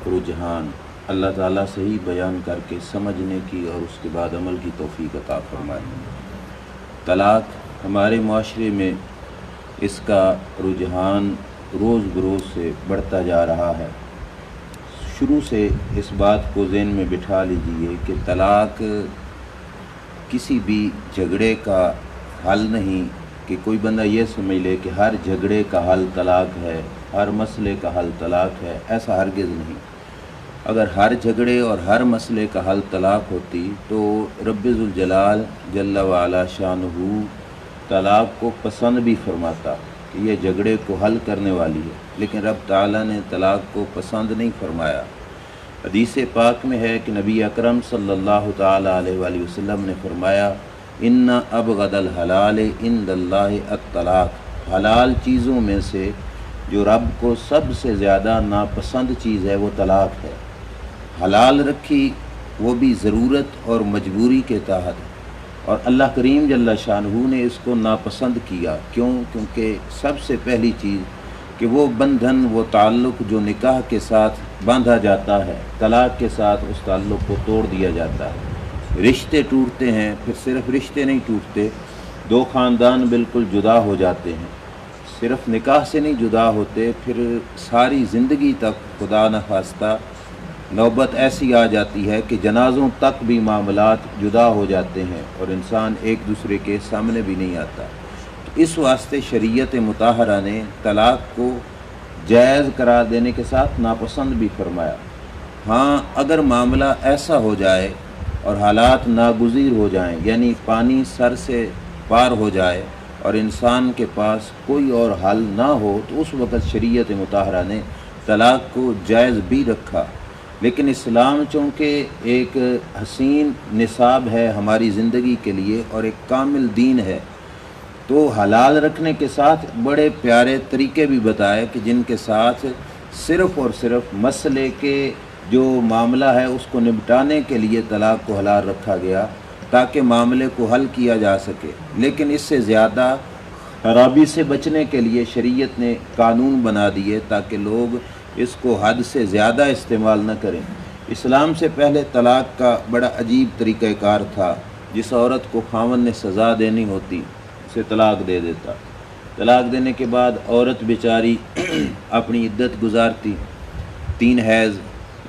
رجحان اللہ تعالیٰ سے ہی بیان کر کے سمجھنے کی اور اس کے بعد عمل کی توفیق عطا فرمائے۔ طلاق ہمارے معاشرے میں اس کا رجحان روز بروز سے بڑھتا جا رہا ہے۔ شروع سے اس بات کو ذہن میں بٹھا لیجئے کہ طلاق کسی بھی جھگڑے کا حل نہیں کہ کوئی بندہ یہ سمجھ لے کہ ہر جھگڑے کا حل طلاق ہے، ہر مسئلے کا حل طلاق ہے، ایسا ہرگز نہیں۔ اگر ہر جھگڑے اور ہر مسئلے کا حل طلاق ہوتی تو رب ذوالجلال جل وعلا شانہ طلاق کو پسند بھی فرماتا کہ یہ جھگڑے کو حل کرنے والی ہے، لیکن رب تعالیٰ نے طلاق کو پسند نہیں فرمایا۔ حدیث پاک میں ہے کہ نبی اکرم صلی اللہ تعالیٰ علیہ وآلہ وسلم نے فرمایا ان ابغض الحلال عند اللہ الطلاق، حلال چیزوں میں سے جو رب کو سب سے زیادہ ناپسند چیز ہے وہ طلاق ہے۔ حلال رکھی وہ بھی ضرورت اور مجبوری کے تحت، اور اللہ کریم جل شانہ نے اس کو ناپسند کیا۔ کیونکہ سب سے پہلی چیز کہ وہ بندھن، وہ تعلق جو نکاح کے ساتھ باندھا جاتا ہے، طلاق کے ساتھ اس تعلق کو توڑ دیا جاتا ہے۔ رشتے ٹوٹتے ہیں، پھر صرف رشتے نہیں ٹوٹتے، دو خاندان بالکل جدا ہو جاتے ہیں۔ صرف نکاح سے نہیں جدا ہوتے، پھر ساری زندگی تک خدا نخواستہ نوبت ایسی آ جاتی ہے کہ جنازوں تک بھی معاملات جدا ہو جاتے ہیں اور انسان ایک دوسرے کے سامنے بھی نہیں آتا۔ اس واسطے شریعت مطہرہ نے طلاق کو جائز قرار دینے کے ساتھ ناپسند بھی فرمایا۔ ہاں اگر معاملہ ایسا ہو جائے اور حالات ناگزیر ہو جائیں، یعنی پانی سر سے پار ہو جائے اور انسان کے پاس کوئی اور حل نہ ہو، تو اس وقت شریعت مطہرہ نے طلاق کو جائز بھی رکھا۔ لیکن اسلام چونکہ ایک حسین نصاب ہے ہماری زندگی کے لیے اور ایک کامل دین ہے، تو حلال رکھنے کے ساتھ بڑے پیارے طریقے بھی بتائے کہ جن کے ساتھ صرف اور صرف مسئلے کے جو معاملہ ہے اس کو نپٹانے کے لیے طلاق کو حلال رکھا گیا تاکہ معاملے کو حل کیا جا سکے۔ لیکن اس سے زیادہ خرابی سے بچنے کے لیے شریعت نے قانون بنا دیے تاکہ لوگ اس کو حد سے زیادہ استعمال نہ کریں۔ اسلام سے پہلے طلاق کا بڑا عجیب طریقہ کار تھا۔ جس عورت کو خاوند نے سزا دینی ہوتی اسے طلاق دے دیتا۔ طلاق دینے کے بعد عورت بیچاری اپنی عدت گزارتی، 3 حیض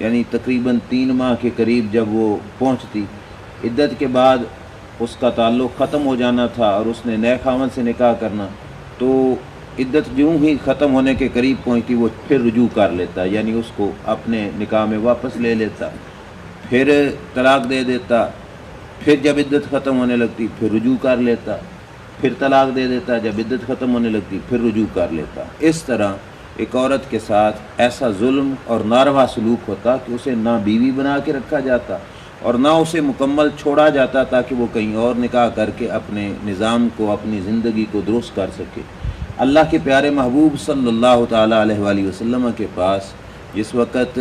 یعنی تقریباً 3 ماہ کے قریب جب وہ پہنچتی، عدت کے بعد اس کا تعلق ختم ہو جانا تھا اور اس نے نئے خاوند سے نکاح کرنا، تو عدت جوں ہی ختم ہونے کے قریب پہنچتی وہ پھر رجوع کر لیتا، یعنی اس کو اپنے نکاح میں واپس لے لیتا، پھر طلاق دے دیتا، پھر جب عدت ختم ہونے لگتی پھر رجوع کر لیتا، پھر طلاق دے دیتا، جب عدت ختم ہونے لگتی پھر رجوع کر لیتا۔ اس طرح ایک عورت کے ساتھ ایسا ظلم اور ناروا سلوک ہوتا کہ اسے نہ بیوی بنا کے رکھا جاتا اور نہ اسے مکمل چھوڑا جاتا تاکہ وہ کہیں اور نکاح کر کے اپنے نظام کو، اپنی زندگی کو درست کر سکے۔ اللہ کے پیارے محبوب صلی اللہ تعالیٰ علیہ وآلہ وسلم کے پاس جس وقت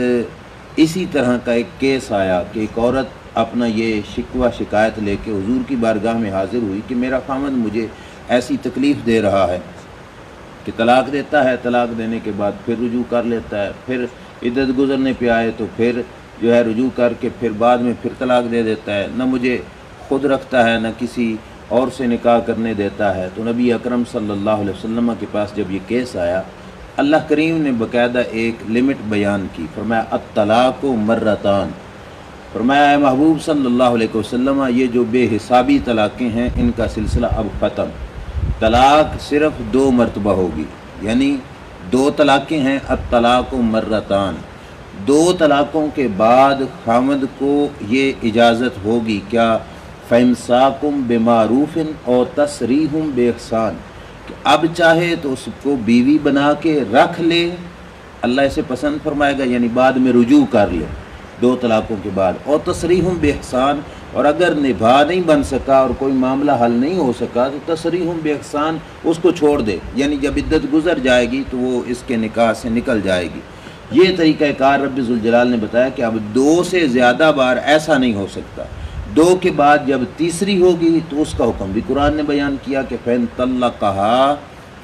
اسی طرح کا ایک کیس آیا کہ ایک عورت اپنا یہ شکوہ شکایت لے کے حضور کی بارگاہ میں حاضر ہوئی کہ میرا خاوند مجھے ایسی تکلیف دے رہا ہے کہ طلاق دیتا ہے، طلاق دینے کے بعد پھر رجوع کر لیتا ہے، پھر عدت گزرنے پہ آئے تو پھر جو ہے رجوع کر کے پھر بعد میں پھر طلاق دے دیتا ہے، نہ مجھے خود رکھتا ہے نہ کسی اور سے نکاح کرنے دیتا ہے۔ تو نبی اکرم صلی اللہ علیہ وسلم کے پاس جب یہ کیس آیا، اللہ کریم نے باقاعدہ ایک لمٹ بیان کی، فرمایا الطلاق مرتان، فرمایا اے محبوب صلی اللہ علیہ وسلم یہ جو بے حسابی طلاقیں ہیں ان کا سلسلہ اب ختم، طلاق صرف 2 مرتبہ ہوگی، یعنی 2 طلاقیں ہیں، الطلاق مرتان، 2 طلاقوں کے بعد خاوند کو یہ اجازت ہوگی کیا فَإِمْسَاكُمْ بِمَعْرُوفٍ اور تَسْرِيحٌ بِإِحْسَان، کہ اب چاہے تو اس کو بیوی بنا کے رکھ لے، اللہ اسے پسند فرمائے گا، یعنی بعد میں رجوع کر لے 2 طلاقوں کے بعد، اور تسریح بإحسان، اور اگر نبھا نہیں بن سکا اور کوئی معاملہ حل نہیں ہو سکا تو تسریح بإحسان اس کو چھوڑ دے، یعنی جب عدت گزر جائے گی تو وہ اس کے نکاح سے نکل جائے گی۔ یہ طریقہ کار رب ذوالجلال نے بتایا کہ اب 2 سے زیادہ بار ایسا نہیں ہو سکتا، 2 کے بعد جب تیسری ہوگی تو اس کا حکم بھی قرآن نے بیان کیا کہ فَإِن طَلَّقَهَا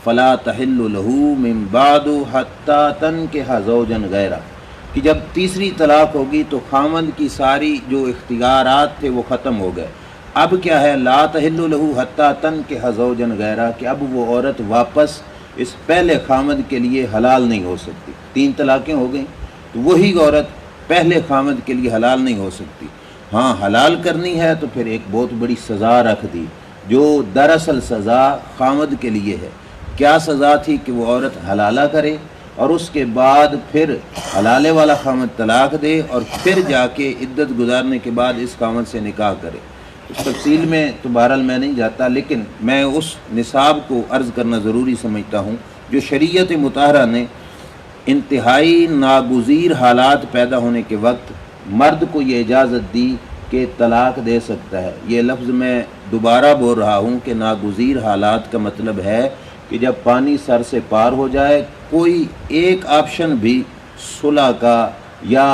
فَلَا تَحِلُّ لَهُ مِن بَعْدُ حَتَّى تَنكِحَ زَوْجًا غَيْرَهُ، کہ جب تیسری طلاق ہوگی تو خاوند کی ساری جو اختیارات تھے وہ ختم ہو گئے. اب کیا ہے؟ لا تحل لہ حتی تنکح زوجا غیرہ، کہ اب وہ عورت واپس اس پہلے خاوند کے لیے حلال نہیں ہو سکتی. 3 طلاقیں ہو گئیں تو وہی عورت پہلے خاوند کے لیے حلال نہیں ہو سکتی. ہاں حلال کرنی ہے تو پھر ایک بہت بڑی سزا رکھ دی، جو دراصل سزا خاوند کے لیے ہے. کیا سزا تھی؟ کہ وہ عورت حلالہ کرے اور اس کے بعد پھر حلالے والا خاوند طلاق دے اور پھر جا کے عدت گزارنے کے بعد اس خاوند سے نکاح کرے. اس تفصیل میں تو بہرحال میں نہیں جاتا، لیکن میں اس نصاب کو عرض کرنا ضروری سمجھتا ہوں جو شریعت مطہرہ نے انتہائی ناگزیر حالات پیدا ہونے کے وقت مرد کو یہ اجازت دی کہ طلاق دے سکتا ہے. یہ لفظ میں دوبارہ بول رہا ہوں کہ ناگزیر حالات کا مطلب ہے کہ جب پانی سر سے پار ہو جائے، کوئی ایک آپشن بھی صلح کا یا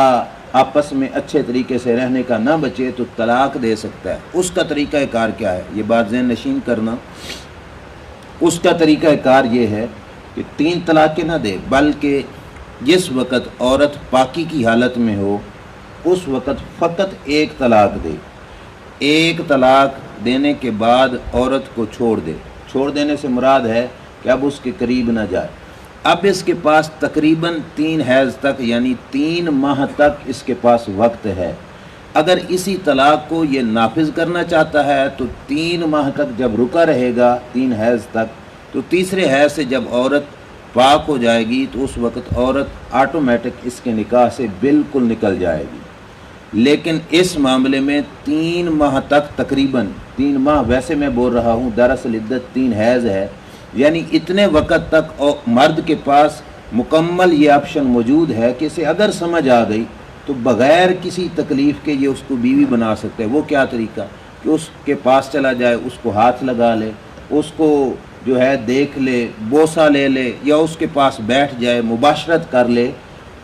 آپس میں اچھے طریقے سے رہنے کا نہ بچے تو طلاق دے سکتا ہے. اس کا طریقہ کار کیا ہے؟ یہ بات ذہن نشین کرنا. اس کا طریقہ کار یہ ہے کہ 3 طلاقیں نہ دے، بلکہ جس وقت عورت پاکی کی حالت میں ہو اس وقت فقط 1 طلاق دے. 1 طلاق دینے کے بعد عورت کو چھوڑ دے. چھوڑ دینے سے مراد ہے کہ اب اس کے قریب نہ جائے. اب اس کے پاس تقریباً 3 حیض تک یعنی 3 ماہ تک اس کے پاس وقت ہے. اگر اسی طلاق کو یہ نافذ کرنا چاہتا ہے تو 3 ماہ تک جب رکا رہے گا 3 حیض تک، تو تیسرے حیض سے جب عورت پاک ہو جائے گی تو اس وقت عورت آٹومیٹک اس کے نکاح سے بالکل نکل جائے گی. لیکن اس معاملے میں 3 ماہ تک تقریباً 3 ماہ ویسے میں بول رہا ہوں، دراصل عدت 3 حیض ہے، یعنی اتنے وقت تک مرد کے پاس مکمل یہ آپشن موجود ہے کہ اسے اگر سمجھ آ گئی تو بغیر کسی تکلیف کے یہ اس کو بیوی بنا سکتے ہیں. وہ کیا طریقہ؟ کہ اس کے پاس چلا جائے، اس کو ہاتھ لگا لے، اس کو جو ہے دیکھ لے، بوسہ لے لے، یا اس کے پاس بیٹھ جائے، مباشرت کر لے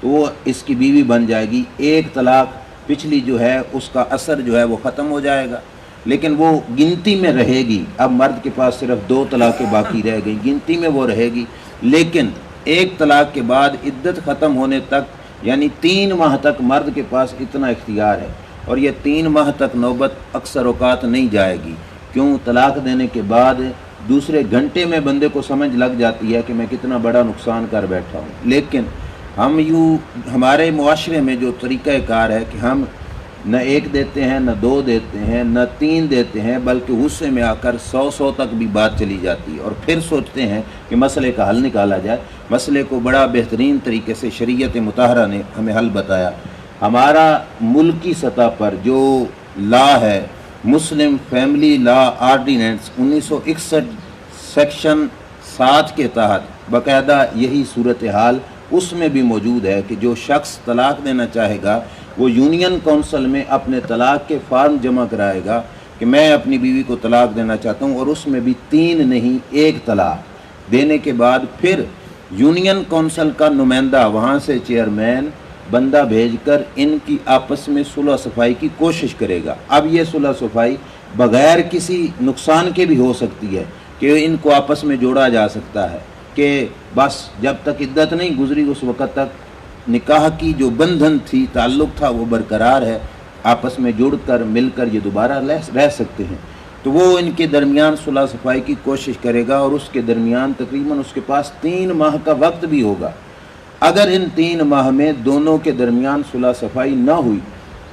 تو وہ اس کی بیوی بن جائے گی. 1 طلاق پچھلی جو ہے اس کا اثر جو ہے وہ ختم ہو جائے گا، لیکن وہ گنتی میں رہے گی. اب مرد کے پاس صرف 2 طلاقیں باقی رہ گئی، گنتی میں وہ رہے گی، لیکن 1 طلاق کے بعد عدت ختم ہونے تک یعنی 3 ماہ تک مرد کے پاس اتنا اختیار ہے. اور یہ 3 ماہ تک نوبت اکثر اوقات نہیں جائے گی. کیوں؟ طلاق دینے کے بعد دوسرے گھنٹے میں بندے کو سمجھ لگ جاتی ہے کہ میں کتنا بڑا نقصان کر بیٹھا ہوں. لیکن ہمارے معاشرے میں جو طریقہ کار ہے کہ ہم نہ 1 دیتے ہیں، نہ 2 دیتے ہیں، نہ 3 دیتے ہیں، بلکہ غصے میں آ کر 100 تک بھی بات چلی جاتی ہے، اور پھر سوچتے ہیں کہ مسئلے کا حل نکالا جائے. مسئلے کو بڑا بہترین طریقے سے شریعت مطہرہ نے ہمیں حل بتایا. ہمارا ملکی سطح پر جو لا ہے، مسلم فیملی لا آرڈیننس 1961 سیکشن 7 کے تحت باقاعدہ یہی صورتحال اس میں بھی موجود ہے کہ جو شخص طلاق دینا چاہے گا وہ یونین کونسل میں اپنے طلاق کے فارم جمع کرائے گا کہ میں اپنی بیوی کو طلاق دینا چاہتا ہوں، اور اس میں بھی 3 نہیں 1 طلاق دینے کے بعد پھر یونین کونسل کا نمائندہ وہاں سے چیئرمین بندہ بھیج کر ان کی آپس میں صلح صفائی کی کوشش کرے گا. اب یہ صلح صفائی بغیر کسی نقصان کے بھی ہو سکتی ہے کہ ان کو آپس میں جوڑا جا سکتا ہے کہ بس جب تک عدت نہیں گزری اس وقت تک نکاح کی جو بندھن تھی، تعلق تھا، وہ برقرار ہے، آپس میں جڑ کر مل کر یہ دوبارہ رہ سکتے ہیں. تو وہ ان کے درمیان صلح صفائی کی کوشش کرے گا، اور اس کے درمیان تقریباً اس کے پاس 3 ماہ کا وقت بھی ہوگا. اگر ان 3 ماہ میں دونوں کے درمیان صلح صفائی نہ ہوئی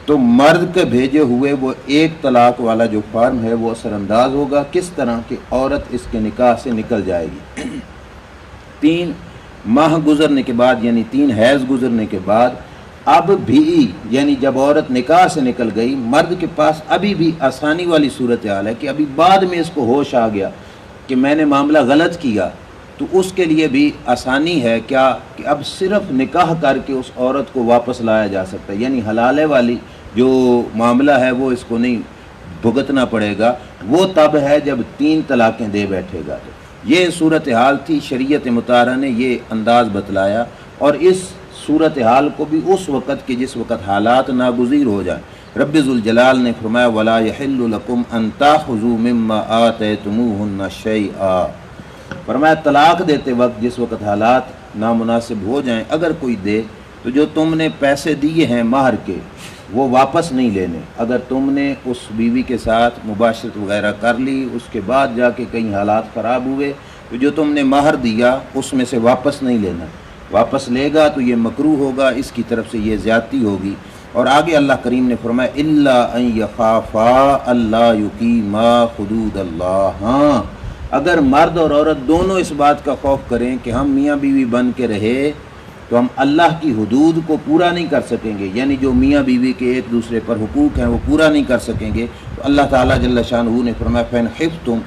تو مرد کے بھیجے ہوئے وہ 1 طلاق والا جو فارم ہے وہ اثر انداز ہوگا. کس طرح کہ عورت اس کے نکاح سے نکل جائے گی. 3 ماہ گزرنے کے بعد یعنی 3 حیض گزرنے کے بعد اب بھی یعنی جب عورت نکاح سے نکل گئی، مرد کے پاس ابھی بھی آسانی والی صورتحال ہے کہ ابھی بعد میں اس کو ہوش آ گیا کہ میں نے معاملہ غلط کیا، تو اس کے لیے بھی آسانی ہے کیا کہ اب صرف نکاح کر کے اس عورت کو واپس لایا جا سکتا ہے. یعنی حلالے والی جو معاملہ ہے وہ اس کو نہیں بھگتنا پڑے گا. وہ تب ہے جب 3 طلاقیں دے بیٹھے گا. تو یہ صورتحال تھی. شریعت مطہرہ نے یہ انداز بتلایا، اور اس صورتحال کو بھی اس وقت کے جس وقت حالات ناگزیر ہو جائیں. رب ذوالجلال نے فرمایا وَلَا يَحِلُّ لَكُمْ أَن تَأْخُذُوا مِمَّا آتَيْتُمُوهُنَّ شَيْئًا. فرمایا طلاق دیتے وقت جس وقت حالات نامناسب ہو جائیں اگر کوئی دے تو جو تم نے پیسے دیے ہیں مہر کے وہ واپس نہیں لینے۔ اگر تم نے اس بیوی کے ساتھ مباشرت وغیرہ کر لی، اس کے بعد جا کے کئی حالات خراب ہوئے، تو جو تم نے مہر دیا اس میں سے واپس نہیں لینا۔ واپس لے گا تو یہ مکروہ ہوگا، اس کی طرف سے یہ زیادتی ہوگی۔ اور آگے اللہ کریم نے فرمایا الا ان یخافا اللہ یقیما حدود اللہ، ہاں اگر مرد اور عورت دونوں اس بات کا خوف کریں کہ ہم میاں بیوی بن کے رہے تو ہم اللہ کی حدود کو پورا نہیں کر سکیں گے، یعنی جو میاں بیوی کے ایک دوسرے پر حقوق ہیں وہ پورا نہیں کر سکیں گے، تو اللہ تعالیٰ جل شانہ نے فرمایا فَإِنْ خِفْتُمْ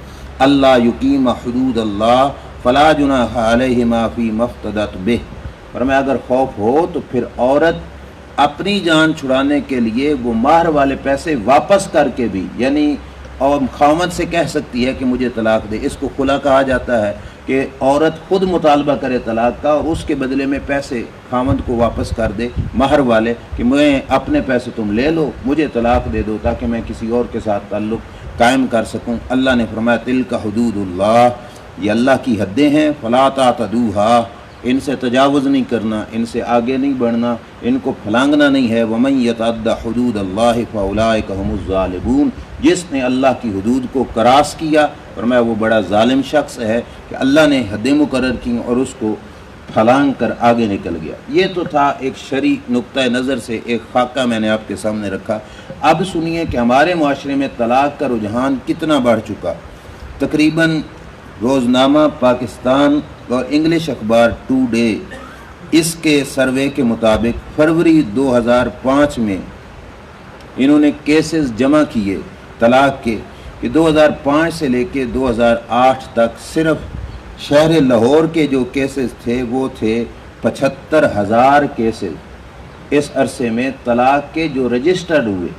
أَلَّا يُقِيمَ حُدُودَ اللَّهِ فَلَا جُنَاحَ عَلَيْهِمَا فِيمَا افْتَدَتْ بِهِ۔ فرمایا اگر خوف ہو تو پھر عورت اپنی جان چھڑانے کے لیے وہ مہر والے پیسے واپس کر کے بھی، یعنی اور خاوند سے کہہ سکتی ہے کہ مجھے طلاق دے، اس کو خلا کہا جاتا ہے کہ عورت خود مطالبہ کرے طلاق کا اور اس کے بدلے میں پیسے خاوند کو واپس کر دے مہر والے، کہ میں اپنے پیسے تم لے لو، مجھے طلاق دے دو تاکہ میں کسی اور کے ساتھ تعلق قائم کر سکوں۔ اللہ نے فرمایا تلک حدود اللہ، یہ اللہ کی حدیں ہیں، فلا تعتدوها، ان سے تجاوز نہیں کرنا، ان سے آگے نہیں بڑھنا، ان کو پھلانگنا نہیں ہے۔ ومن یتعد حدود اللہ فاولئک هم الظالمون، جس نے اللہ کی حدود کو کراس کیا فرمایا وہ بڑا ظالم شخص ہے کہ اللہ نے حدیں مقرر کی اور اس کو پھلانگ کر آگے نکل گیا۔ یہ تو تھا ایک شرعی نقطہ نظر سے ایک خاکہ میں نے آپ کے سامنے رکھا۔ اب سنیے کہ ہمارے معاشرے میں طلاق کا رجحان کتنا بڑھ چکا۔ تقریباً روزنامہ پاکستان اور انگلش اخبار ٹوڈے اس کے سروے کے مطابق فروری 2005 میں انہوں نے کیسز جمع کیے طلاق کے، کہ 2005 سے لے کے 2008 تک صرف شہر لاہور کے جو کیسز تھے وہ تھے 75,000 کیسز۔ اس عرصے میں طلاق کے جو رجسٹرڈ ہوئے،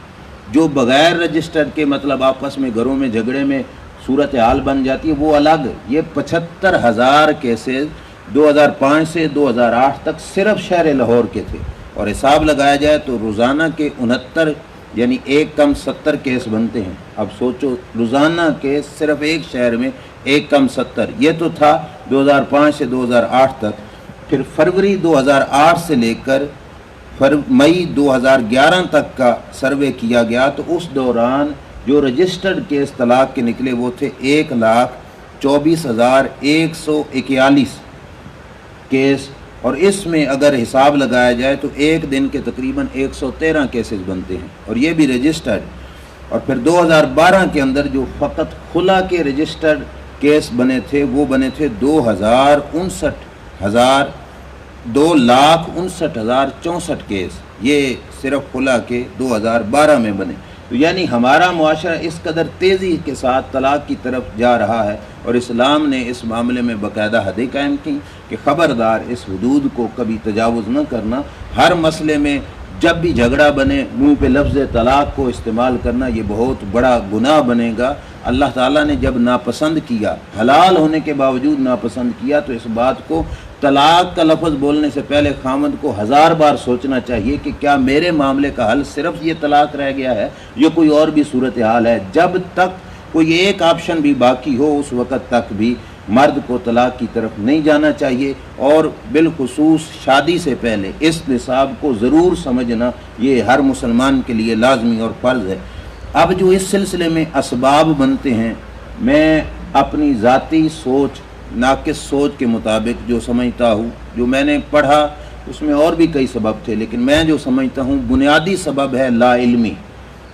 جو بغیر رجسٹرڈ کے مطلب آپس میں گھروں میں جھگڑے میں صورتحال بن جاتی ہے وہ الگ، یہ 75,000 کیسز 2005 سے 2008 تک صرف شہر لاہور کے تھے، اور حساب لگایا جائے تو روزانہ کے 69 یعنی ایک کم 70 کیس بنتے ہیں۔ اب سوچو روزانہ کے صرف ایک شہر میں ایک کم 70، یہ تو تھا 2005 سے 2008 تک۔ پھر فروری 2008 سے لے کر مئی 2011 تک کا سروے کیا گیا تو اس دوران جو رجسٹرڈ کیس طلاق کے نکلے وہ تھے 1,24,141 کیس، اور اس میں اگر حساب لگایا جائے تو ایک دن کے تقریباً 113 کیسز بنتے ہیں، اور یہ بھی رجسٹرڈ۔ اور پھر 2012 کے اندر جو فقط خلا کے رجسٹرڈ کیس بنے تھے وہ بنے تھے 2,59,064 کیس، یہ صرف خلا کے 2012 میں بنے۔ تو یعنی ہمارا معاشرہ اس قدر تیزی کے ساتھ طلاق کی طرف جا رہا ہے، اور اسلام نے اس معاملے میں باقاعدہ حدیں قائم کی کہ خبردار اس حدود کو کبھی تجاوز نہ کرنا۔ ہر مسئلے میں جب بھی جھگڑا بنے منہ پہ لفظ طلاق کو استعمال کرنا یہ بہت بڑا گناہ بنے گا۔ اللہ تعالیٰ نے جب ناپسند کیا، حلال ہونے کے باوجود ناپسند کیا، تو اس بات کو طلاق کا لفظ بولنے سے پہلے خامند کو 1000 بار سوچنا چاہیے کہ کیا میرے معاملے کا حل صرف یہ طلاق رہ گیا ہے یا کوئی اور بھی صورتحال ہے۔ جب تک کوئی ایک آپشن بھی باقی ہو اس وقت تک بھی مرد کو طلاق کی طرف نہیں جانا چاہیے، اور بالخصوص شادی سے پہلے اس نصاب کو ضرور سمجھنا یہ ہر مسلمان کے لیے لازمی اور فرض ہے۔ اب جو اس سلسلے میں اسباب بنتے ہیں، میں اپنی ذاتی سوچ، ناقص سوچ کے مطابق جو سمجھتا ہوں، جو میں نے پڑھا اس میں اور بھی کئی سبب تھے، لیکن میں جو سمجھتا ہوں بنیادی سبب ہے لا علمی،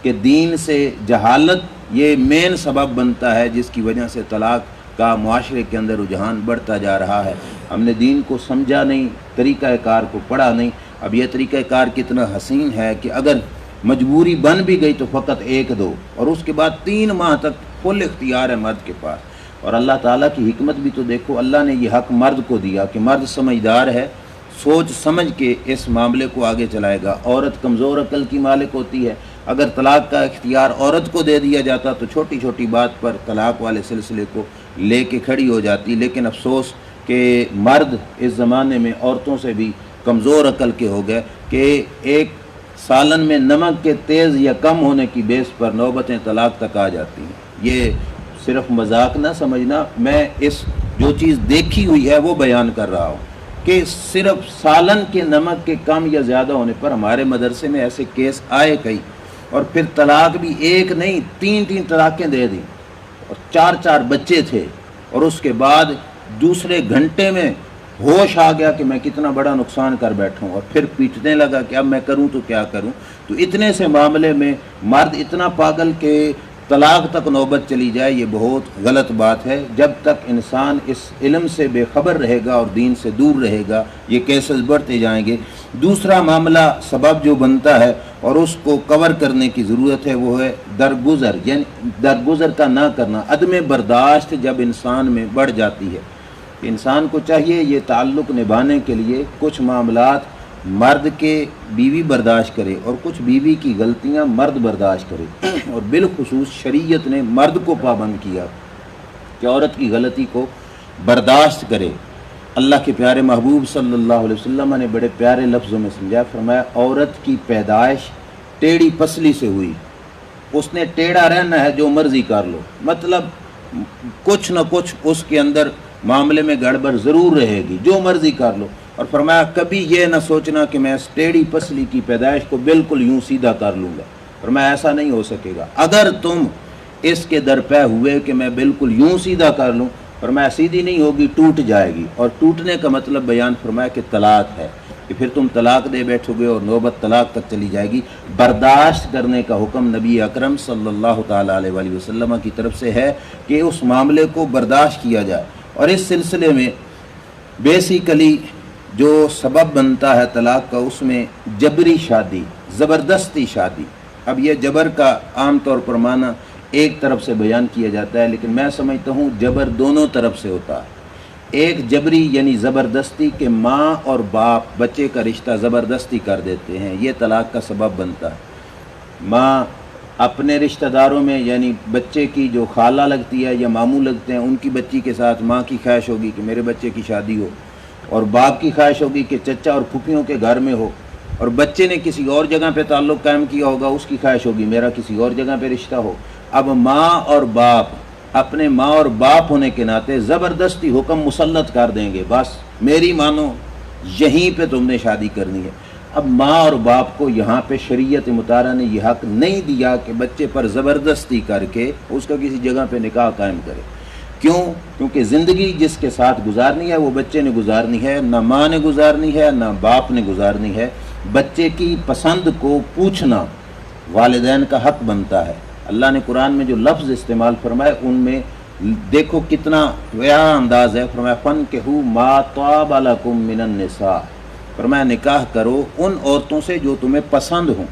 کہ دین سے جہالت یہ مین سبب بنتا ہے جس کی وجہ سے طلاق کا معاشرے کے اندر رجحان بڑھتا جا رہا ہے۔ ہم نے دین کو سمجھا نہیں، طریقہ کار کو پڑھا نہیں۔ اب یہ طریقہ کار کتنا حسین ہے کہ اگر مجبوری بن بھی گئی تو فقط 1-2، اور اس کے بعد 3 ماہ تک فل اختیار ہے مرد کے پاس۔ اور اللہ تعالیٰ کی حکمت بھی تو دیکھو، اللہ نے یہ حق مرد کو دیا کہ مرد سمجھدار ہے، سوچ سمجھ کے اس معاملے کو آگے چلائے گا۔ عورت کمزور عقل کی مالک ہوتی ہے، اگر طلاق کا اختیار عورت کو دے دیا جاتا تو چھوٹی چھوٹی بات پر طلاق والے سلسلے کو لے کے کھڑی ہو جاتی۔ لیکن افسوس کہ مرد اس زمانے میں عورتوں سے بھی کمزور عقل کے ہو گئے کہ ایک سالن میں نمک کے تیز یا کم ہونے کی بیس پر نوبتیں طلاق تک آ جاتی ہیں۔ یہ صرف مذاق نہ سمجھنا، میں اس جو چیز دیکھی ہوئی ہے وہ بیان کر رہا ہوں کہ صرف سالن کے نمک کے کم یا زیادہ ہونے پر ہمارے مدرسے میں ایسے کیس آئے کئی، اور پھر طلاق بھی ایک نہیں 3 طلاقیں دے دیں، اور 4 بچے تھے، اور اس کے بعد دوسرے گھنٹے میں ہوش آ گیا کہ میں کتنا بڑا نقصان کر بیٹھا ہوں، اور پھر پیٹنے لگا کہ اب میں کروں تو کیا کروں۔ تو اتنے سے معاملے میں مرد اتنا پاگل کہ طلاق تک نوبت چلی جائے، یہ بہت غلط بات ہے۔ جب تک انسان اس علم سے بے خبر رہے گا اور دین سے دور رہے گا، یہ کیسز بڑھتے جائیں گے۔ دوسرا معاملہ سبب جو بنتا ہے اور اس کو کور کرنے کی ضرورت ہے، وہ ہے درگزر، یعنی درگزر کا نہ کرنا، عدم برداشت جب انسان میں بڑھ جاتی ہے۔ انسان کو چاہیے یہ تعلق نبھانے کے لیے کچھ معاملات مرد کے بیوی برداشت کرے، اور کچھ بیوی کی غلطیاں مرد برداشت کرے، اور بالخصوص شریعت نے مرد کو پابند کیا کہ عورت کی غلطی کو برداشت کرے۔ اللہ کے پیارے محبوب صلی اللہ علیہ وسلم نے بڑے پیارے لفظوں میں سمجھایا، فرمایا عورت کی پیدائش ٹیڑھی پسلی سے ہوئی، اس نے ٹیڑھا رہنا ہے، جو مرضی کر لو، مطلب کچھ نہ کچھ اس کے اندر معاملے میں گڑبڑ ضرور رہے گی، جو مرضی کر لو۔ اور فرمایا کبھی یہ نہ سوچنا کہ میں اس ٹیڑھی پسلی کی پیدائش کو بالکل یوں سیدھا کر لوں گا، فرمایا ایسا نہیں ہو سکے گا۔ اگر تم اس کے درپے ہوئے کہ میں بالکل یوں سیدھا کر لوں، فرمایا سیدھی نہیں ہوگی، ٹوٹ جائے گی، اور ٹوٹنے کا مطلب بیان فرمایا کہ طلاق ہے، کہ پھر تم طلاق دے بیٹھو گے اور نوبت طلاق تک چلی جائے گی۔ برداشت کرنے کا حکم نبی اکرم صلی اللہ تعالیٰ علیہ وآلہ وسلم کی طرف سے ہے کہ اس معاملے کو برداشت کیا جائے۔ اور اس سلسلے میں بیسیکلی جو سبب بنتا ہے طلاق کا، اس میں جبری شادی، زبردستی شادی۔ اب یہ جبر کا عام طور پر معنی ایک طرف سے بیان کیا جاتا ہے، لیکن میں سمجھتا ہوں جبر دونوں طرف سے ہوتا ہے۔ ایک جبری یعنی زبردستی کہ ماں اور باپ بچے کا رشتہ زبردستی کر دیتے ہیں، یہ طلاق کا سبب بنتا ہے۔ ماں اپنے رشتہ داروں میں، یعنی بچے کی جو خالہ لگتی ہے یا ماموں لگتے ہیں، ان کی بچی کے ساتھ ماں کی خواہش ہوگی کہ میرے بچے کی شادی ہو، اور باپ کی خواہش ہوگی کہ چچا اور پھوپھیوں کے گھر میں ہو، اور بچے نے کسی اور جگہ پہ تعلق قائم کیا ہوگا، اس کی خواہش ہوگی میرا کسی اور جگہ پہ رشتہ ہو۔ اب ماں اور باپ اپنے ماں اور باپ ہونے کے ناطے زبردستی حکم مسلط کر دیں گے، بس میری مانو، یہیں پہ تم نے شادی کرنی ہے۔ اب ماں اور باپ کو یہاں پہ شریعت مطالعہ نے یہ حق نہیں دیا کہ بچے پر زبردستی کر کے اس کا کسی جگہ پہ نکاح قائم کرے۔ کیوں؟ کیونکہ زندگی جس کے ساتھ گزارنی ہے وہ بچے نے گزارنی ہے، نہ ماں نے گزارنی ہے نہ باپ نے گزارنی ہے۔ بچے کی پسند کو پوچھنا والدین کا حق بنتا ہے۔ اللہ نے قرآن میں جو لفظ استعمال فرمائے ان میں دیکھو کتنا پیارا انداز ہے، فرمایا فَانكِحُوا مَا طَابَ لَكُم مِّنَ النِّسَاءِ، فرمایا نکاح کرو ان عورتوں سے جو تمہیں پسند ہوں۔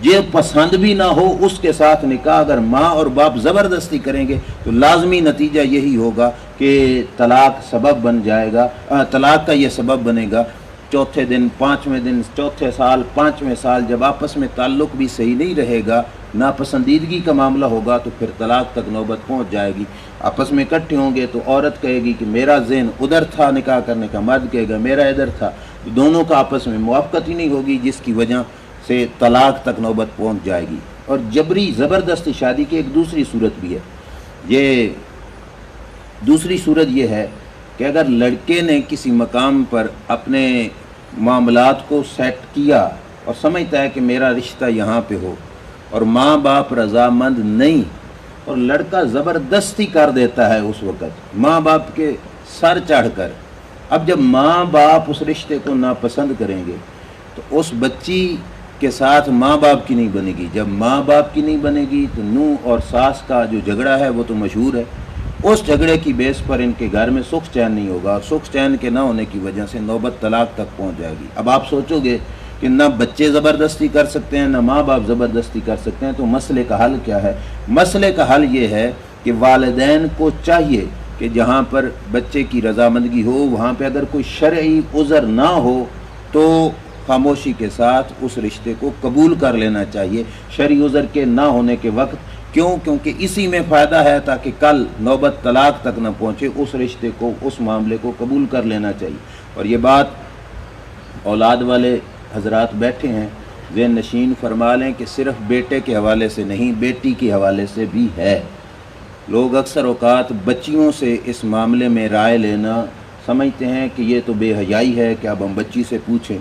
یہ پسند بھی نہ ہو اس کے ساتھ نکاح اگر ماں اور باپ زبردستی کریں گے تو لازمی نتیجہ یہی ہوگا کہ طلاق سبب بن جائے گا، طلاق کا یہ سبب بنے گا۔ چوتھے دن، پانچویں دن، چوتھے سال، پانچویں سال جب آپس میں تعلق بھی صحیح نہیں رہے گا، ناپسندیدگی کا معاملہ ہوگا، تو پھر طلاق تک نوبت پہنچ جائے گی۔ آپس میں اکٹھے ہوں گے تو عورت کہے گی کہ میرا ذہن ادھر تھا نکاح کرنے کا، مرد کہے گا میرا ادھر تھا، دونوں کا آپس میں موافقت ہی نہیں ہوگی، جس کی وجہ سے طلاق تک نوبت پہنچ جائے گی۔ اور جبری زبردستی شادی کی ایک دوسری صورت بھی ہے۔ یہ دوسری صورت یہ ہے کہ اگر لڑکے نے کسی مقام پر اپنے معاملات کو سیٹ کیا اور سمجھتا ہے کہ میرا رشتہ یہاں پہ ہو، اور ماں باپ رضامند نہیں، اور لڑکا زبردستی کر دیتا ہے اس وقت ماں باپ کے سر چڑھ کر، اب جب ماں باپ اس رشتے کو ناپسند کریں گے تو اس بچی کے ساتھ ماں باپ کی نہیں بنے گی۔ جب ماں باپ کی نہیں بنے گی تو نونہ اور ساس کا جو جھگڑا ہے وہ تو مشہور ہے، اس جھگڑے کی بیس پر ان کے گھر میں سکھ چین نہیں ہوگا، اور سکھ چین کے نہ ہونے کی وجہ سے نوبت طلاق تک پہنچ جائے گی۔ اب آپ سوچو گے کہ نہ بچے زبردستی کر سکتے ہیں نہ ماں باپ زبردستی کر سکتے ہیں، تو مسئلے کا حل کیا ہے؟ مسئلے کا حل یہ ہے کہ والدین کو چاہیے کہ جہاں پر بچے کی رضامندگی ہو، وہاں پہ اگر کوئی شرعی عذر نہ ہو تو خاموشی کے ساتھ اس رشتے کو قبول کر لینا چاہیے، شرعی عذر کے نہ ہونے کے وقت۔ کیوں؟ کیونکہ اسی میں فائدہ ہے، تاکہ کل نوبت طلاق تک نہ پہنچے، اس رشتے کو، اس معاملے کو قبول کر لینا چاہیے۔ اور یہ بات اولاد والے حضرات بیٹھے ہیں ذہن نشین فرما لیں کہ صرف بیٹے کے حوالے سے نہیں، بیٹی کے حوالے سے بھی ہے۔ لوگ اکثر اوقات بچیوں سے اس معاملے میں رائے لینا سمجھتے ہیں کہ یہ تو بے حیائی ہے کہ اب ہم بچی سے پوچھیں۔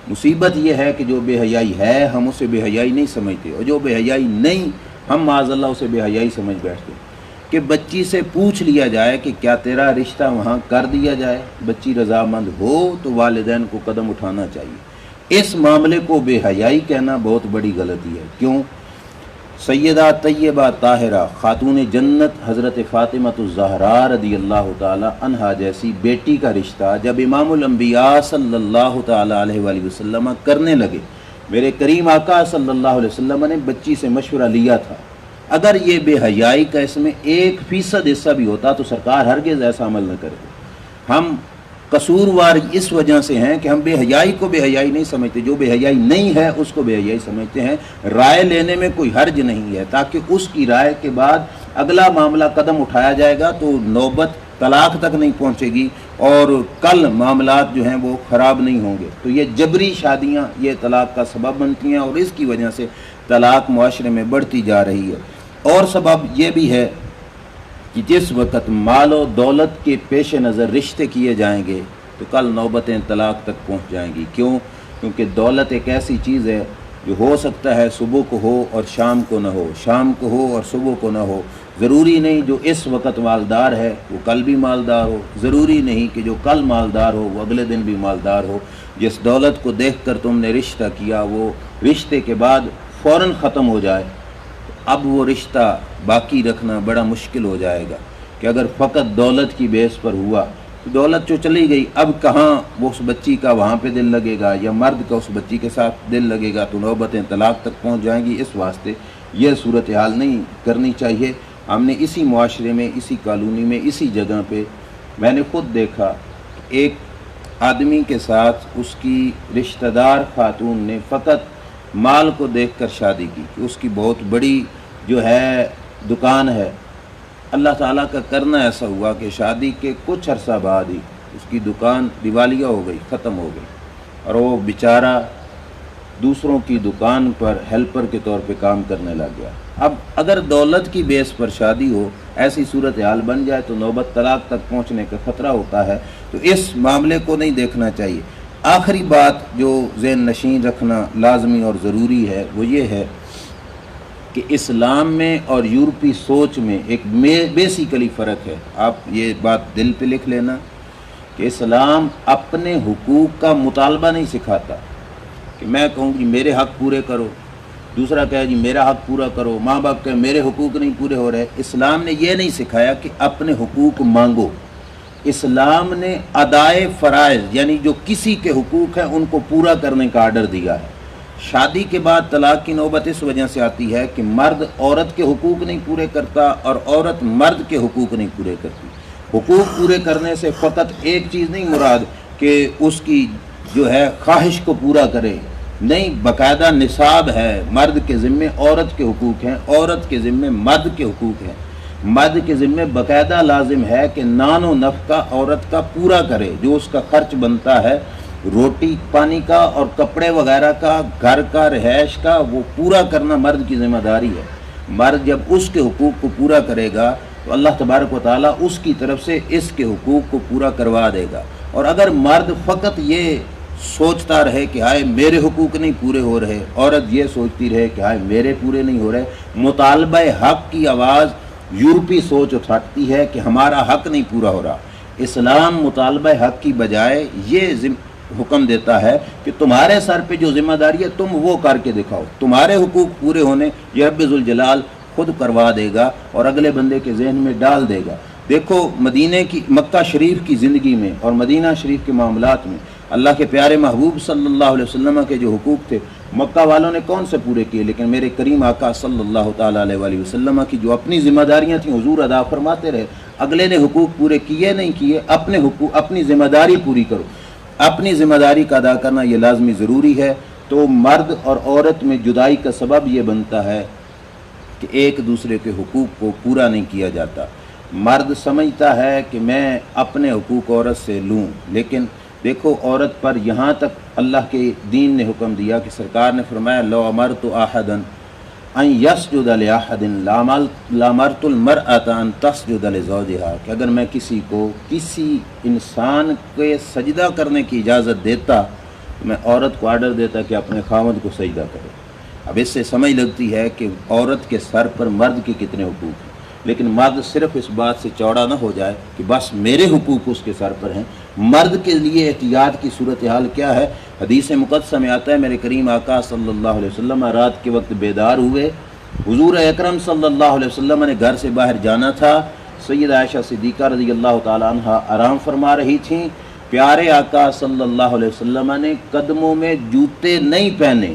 مصیبت یہ ہے کہ جو بے حیائی ہے ہم اسے بے حیائی نہیں سمجھتے، اور جو بے حیائی نہیں ہم معاذ اللہ اسے بے حیائی سمجھ بیٹھتے ہیں۔ کہ بچی سے پوچھ لیا جائے کہ کیا تیرا رشتہ وہاں کر دیا جائے، بچی رضامند ہو تو والدین کو قدم اٹھانا چاہیے۔ اس معاملے کو بے حیائی کہنا بہت بڑی غلطی ہے۔ کیوں؟ سیدہ طیبہ طاہرہ خاتون جنت حضرت فاطمہ الزہراء رضی اللہ تعالی عنہا جیسی بیٹی کا رشتہ جب امام الانبیاء صلی اللہ تعالی علیہ وآلہ وسلم کرنے لگے، میرے کریم آقا صلی اللہ علیہ وسلم نے بچی سے مشورہ لیا تھا۔ اگر یہ بے حیائی کا اس میں 1% حصہ بھی ہوتا تو سرکار ہرگز ایسا عمل نہ کرتے۔ ہم قصوروار اس وجہ سے ہیں کہ ہم بے حیائی کو بے حیائی نہیں سمجھتے، جو بے حیائی نہیں ہے اس کو بے حیائی سمجھتے ہیں۔ رائے لینے میں کوئی حرج نہیں ہے، تاکہ اس کی رائے کے بعد اگلا معاملہ قدم اٹھایا جائے گا تو نوبت طلاق تک نہیں پہنچے گی اور کل معاملات جو ہیں وہ خراب نہیں ہوں گے۔ تو یہ جبری شادیاں یہ طلاق کا سبب بنتی ہیں، اور اس کی وجہ سے طلاق معاشرے میں بڑھتی جا رہی ہے۔ اور سبب یہ بھی ہے کہ جس وقت مال و دولت کے پیش نظر رشتے کیے جائیں گے تو کل نوبتیں طلاق تک پہنچ جائیں گی۔ کیوں؟ کیونکہ دولت ایک ایسی چیز ہے جو ہو سکتا ہے صبح کو ہو اور شام کو نہ ہو، شام کو ہو اور صبح کو نہ ہو۔ ضروری نہیں جو اس وقت مالدار ہے وہ کل بھی مالدار ہو، ضروری نہیں کہ جو کل مالدار ہو وہ اگلے دن بھی مالدار ہو۔ جس دولت کو دیکھ کر تم نے رشتہ کیا وہ رشتے کے بعد فوراً ختم ہو جائے، اب وہ رشتہ باقی رکھنا بڑا مشکل ہو جائے گا۔ کہ اگر فقط دولت کی بیس پر ہوا تو دولت جو چلی گئی، اب کہاں وہ اس بچی کا وہاں پہ دل لگے گا یا مرد کا اس بچی کے ساتھ دل لگے گا، تو نوبتیں طلاق تک پہنچ جائیں گی۔ اس واسطے یہ صورتحال نہیں کرنی چاہیے۔ ہم نے اسی معاشرے میں، اسی کالونی میں، اسی جگہ پہ میں نے خود دیکھا کہ ایک آدمی کے ساتھ اس کی رشتہ دار خاتون نے فقط مال کو دیکھ کر شادی کی کہ اس کی بہت بڑی جو ہے دکان ہے۔ اللہ تعالیٰ کا کرنا ایسا ہوا کہ شادی کے کچھ عرصہ بعد ہی اس کی دکان دیوالیہ ہو گئی، ختم ہو گئی، اور وہ بیچارہ دوسروں کی دکان پر ہیلپر کے طور پہ کام کرنے لگ گیا۔ اب اگر دولت کی بیس پر شادی ہو، ایسی صورتحال بن جائے تو نوبت طلاق تک پہنچنے کا خطرہ ہوتا ہے۔ تو اس معاملے کو نہیں دیکھنا چاہیے۔ آخری بات جو ذہن نشین رکھنا لازمی اور ضروری ہے وہ یہ ہے کہ اسلام میں اور یورپی سوچ میں ایک بیسیکلی فرق ہے۔ آپ یہ بات دل پہ لکھ لینا کہ اسلام اپنے حقوق کا مطالبہ نہیں سکھاتا کہ میں کہوں کہ میرے حق پورے کرو، دوسرا کہے جی میرا حق پورا کرو، ماں باپ کہے میرے حقوق نہیں پورے ہو رہے۔ اسلام نے یہ نہیں سکھایا کہ اپنے حقوق مانگو۔ اسلام نے ادائے فرائض یعنی جو کسی کے حقوق ہیں ان کو پورا کرنے کا آرڈر دیا ہے۔ شادی کے بعد طلاق کی نوبت اس وجہ سے آتی ہے کہ مرد عورت کے حقوق نہیں پورے کرتا اور عورت مرد کے حقوق نہیں پورے کرتی۔ حقوق پورے کرنے سے فقط ایک چیز نہیں مراد کہ اس کی جو ہے خواہش کو پورا کرے، نہیں، باقاعدہ نصاب ہے۔ مرد کے ذمے عورت کے حقوق ہیں، عورت کے ذمے مرد کے حقوق ہیں۔ مرد کے ذمے باقاعدہ لازم ہے کہ نان و نفقہ عورت کا پورا کرے، جو اس کا خرچ بنتا ہے روٹی پانی کا اور کپڑے وغیرہ کا، گھر کا، رہائش کا، وہ پورا کرنا مرد کی ذمہ داری ہے۔ مرد جب اس کے حقوق کو پورا کرے گا تو اللہ تبارک و تعالیٰ اس کی طرف سے اس کے حقوق کو پورا کروا دے گا۔ اور اگر مرد فقط یہ سوچتا رہے کہ ہائے میرے حقوق نہیں پورے ہو رہے، عورت یہ سوچتی رہے کہ ہائے میرے پورے نہیں ہو رہے، مطالبہ حق کی آواز یورپی سوچ اٹھاتی ہے کہ ہمارا حق نہیں پورا ہو رہا۔ اسلام مطالبہ حق کی بجائے یہ حکم دیتا ہے کہ تمہارے سر پہ جو ذمہ داری ہے تم وہ کر کے دکھاؤ، تمہارے حقوق پورے ہونے یہ رب ذوالجلال خود کروا دے گا اور اگلے بندے کے ذہن میں ڈال دے گا۔ دیکھو مکہ شریف کی زندگی میں اور مدینہ شریف کے معاملات میں اللہ کے پیارے محبوب صلی اللہ علیہ وسلم کے جو حقوق تھے مکہ والوں نے کون سے پورے کیے، لیکن میرے کریم آقا صلی اللہ تعالیٰ علیہ وآلہ وسلم کی جو اپنی ذمہ داریاں تھیں حضور ادا فرماتے رہے۔ اگلے نے حقوق پورے کیے نہیں کیے، اپنی ذمہ داری پوری کرو۔ اپنی ذمہ داری کا ادا کرنا یہ لازمی ضروری ہے۔ تو مرد اور عورت میں جدائی کا سبب یہ بنتا ہے کہ ایک دوسرے کے حقوق کو پورا نہیں کیا جاتا۔ مرد سمجھتا ہے کہ میں اپنے حقوق عورت سے لوں، لیکن دیکھو عورت پر یہاں تک اللہ کے دین نے حکم دیا کہ سرکار نے فرمایا لو امرت احدا، ان یسجد لأحد لامرت المرأۃ ان تسجد لزوجہا، کہ اگر میں کسی کو کسی انسان کے سجدہ کرنے کی اجازت دیتا تو میں عورت کو آرڈر دیتا کہ اپنے خاوند کو سجدہ کرے۔ اب اس سے سمجھ لگتی ہے کہ عورت کے سر پر مرد کے کتنے حقوق ہیں، لیکن مرد صرف اس بات سے چوڑا نہ ہو جائے کہ بس میرے حقوق اس کے سر پر ہیں۔ مرد کے لیے احتیاط کی صورتحال کیا ہے؟ حدیث مقدسہ میں آتا ہے میرے کریم آقا صلی اللہ علیہ وسلم رات کے وقت بیدار ہوئے، حضور اکرم صلی اللہ علیہ وسلم نے گھر سے باہر جانا تھا، سیدہ عائشہ صدیقہ رضی اللہ تعالی عنہ آرام فرما رہی تھیں، پیارے آقا صلی اللہ علیہ وسلم نے قدموں میں جوتے نہیں پہنے۔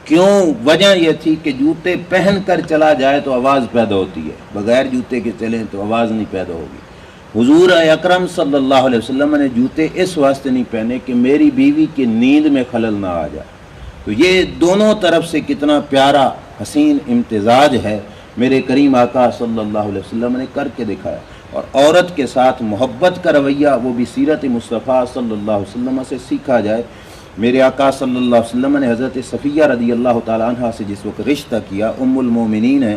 کیوں؟ وجہ یہ تھی کہ جوتے پہن کر چلا جائے تو آواز پیدا ہوتی ہے، بغیر جوتے کے چلیں تو آواز نہیں پیدا ہوگی۔ حضور اکرم صلی اللہ علیہ وسلم نے جوتے اس واسطے نہیں پہنے کہ میری بیوی کی نیند میں خلل نہ آ جائے۔ تو یہ دونوں طرف سے کتنا پیارا حسین امتزاج ہے میرے کریم آقا صلی اللہ علیہ وسلم نے کر کے دکھایا۔ اور عورت کے ساتھ محبت کا رویہ وہ بھی سیرت مصطفیٰ صلی اللہ علیہ وسلم سے سیکھا جائے۔ میرے آقا صلی اللہ علیہ وسلم نے حضرت صفیہ رضی اللہ تعالیٰ عنہ سے جس وقت رشتہ کیا، ام المومنین ہیں،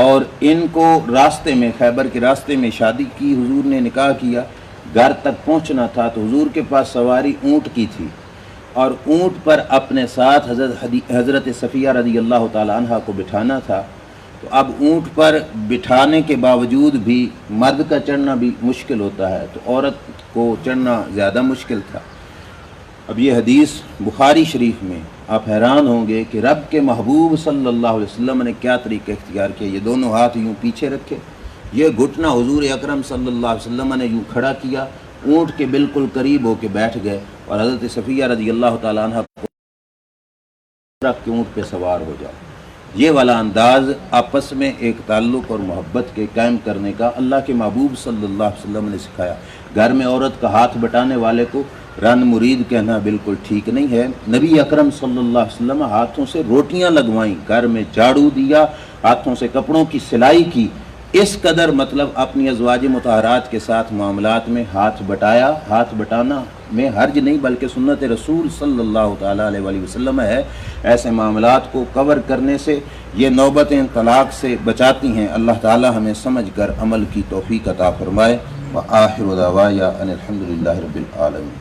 اور ان کو راستے میں خیبر کے راستے میں شادی کی، حضور نے نکاح کیا، گھر تک پہنچنا تھا تو حضور کے پاس سواری اونٹ کی تھی، اور اونٹ پر اپنے ساتھ حضرت صفیہ رضی اللہ تعالیٰ عنہ کو بٹھانا تھا۔ تو اب اونٹ پر بٹھانے کے باوجود بھی مرد کا چڑھنا بھی مشکل ہوتا ہے، تو عورت کو چڑھنا زیادہ مشکل تھا۔ اب یہ حدیث بخاری شریف میں آپ حیران ہوں گے کہ رب کے محبوب صلی اللہ علیہ وسلم نے کیا طریقہ اختیار کیا۔ یہ دونوں ہاتھ یوں پیچھے رکھے، یہ گھٹنا حضور اکرم صلی اللہ علیہ وسلم نے یوں کھڑا کیا، اونٹ کے بالکل قریب ہو کے بیٹھ گئے، اور حضرت صفیہ رضی اللہ تعالیٰ عنہ کو رکھ کے اونٹ پہ سوار ہو جاؤ۔ یہ والا انداز آپس میں ایک تعلق اور محبت کے قائم کرنے کا اللہ کے محبوب صلی اللہ علیہ وسلم نے سکھایا۔ گھر میں عورت کا ہاتھ بٹانے والے کو رن مرید کہنا بالکل ٹھیک نہیں ہے۔ نبی اکرم صلی اللہ علیہ وسلم ہاتھوں سے روٹیاں لگوائیں، گھر میں جھاڑو دیا، ہاتھوں سے کپڑوں کی سلائی کی، اس قدر مطلب اپنی ازواج مطہرات کے ساتھ معاملات میں ہاتھ بٹایا۔ ہاتھ بٹانا میں حرج نہیں بلکہ سنت رسول صلی اللہ تعالیٰ علیہ وآلہ وسلم ہے۔ ایسے معاملات کو کور کرنے سے یہ نوبتیں طلاق سے بچاتی ہیں۔ اللہ تعالیٰ ہمیں سمجھ کر عمل کی توفیق عطا فرمائے۔ وآخر دعوایا ان الحمد للہ رب العالمین۔